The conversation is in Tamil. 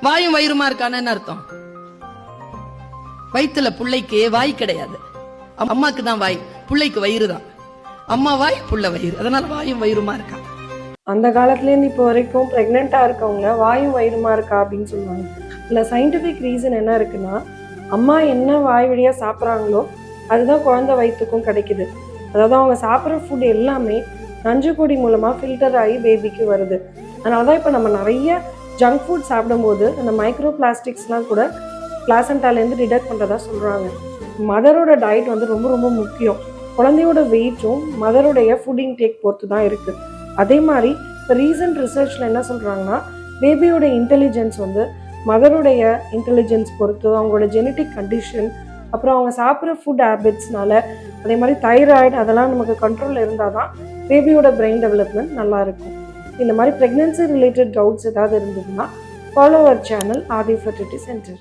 வாயும் வயிறுமா இருக்கான்னு அர்த்தம். வயிற்றுல பிள்ளைக்கு வாய் கிடையாது, அம்மாக்கு தான் வாய், பிள்ளைக்கு வயிறு தான். அம்மா வாய் புள்ள வயிறு, அதனால வாயும் வயிறுமா இருக்கா. அந்த காலத்துலேருந்து இப்போ வரைக்கும் ப்ரெக்னெண்ட்டாக இருக்கவங்க வாயும் வயிறுமா இருக்கா அப்படின்னு சொல்லுவாங்க. இல்லை, சயின்டிஃபிக் ரீசன் என்ன இருக்குன்னா, அம்மா என்ன வாய் வழியாக சாப்பிட்றாங்களோ அதுதான் குழந்தை வயிற்றுக்கும் கிடைக்குது. அதாவது அவங்க சாப்பிட்ற ஃபுட் எல்லாமே நஞ்சுக்கொடி மூலமாக ஃபில்டர் ஆகி பேபிக்கு வருது. அதனால தான் இப்போ நம்ம நிறைய ஜங்க் ஃபுட் சாப்பிடும்போது அந்த மைக்ரோ பிளாஸ்டிக்ஸ்லாம் கூட பிளாசண்டாலேருந்து டிடெக்ட் பண்ணுறதா சொல்கிறாங்க. மதரோட டயட் வந்து ரொம்ப ரொம்ப முக்கியம். குழந்தையோட வெயிட்டும் மதருடைய ஃபுட் இன்டேக் பொறுத்து தான் இருக்குது. அதே மாதிரி இப்போ ரீசன்ட் ரிசர்ச்சில் என்ன சொல்கிறாங்கன்னா, பேபியோட இன்டெலிஜென்ஸ் வந்து மதருடைய இன்டெலிஜென்ஸ் பொறுத்து, அவங்களோட ஜெனட்டிக் கண்டிஷன், அப்புறம் அவங்க சாப்பிட்ற ஃபுட் ஹேபிட்ஸ்னால, அதே மாதிரி தைராய்டு அதெல்லாம் நமக்கு கண்ட்ரோலில் இருந்தால் தான் பேபியோட பிரெயின் டெவலப்மெண்ட் நல்லா இருக்கும். இந்த மாதிரி ப்ரெக்னென்சி ரிலேட்டட் டவுட்ஸ் ஏதாவது இருந்ததுன்னா follow our channel Aadhi fertility centre.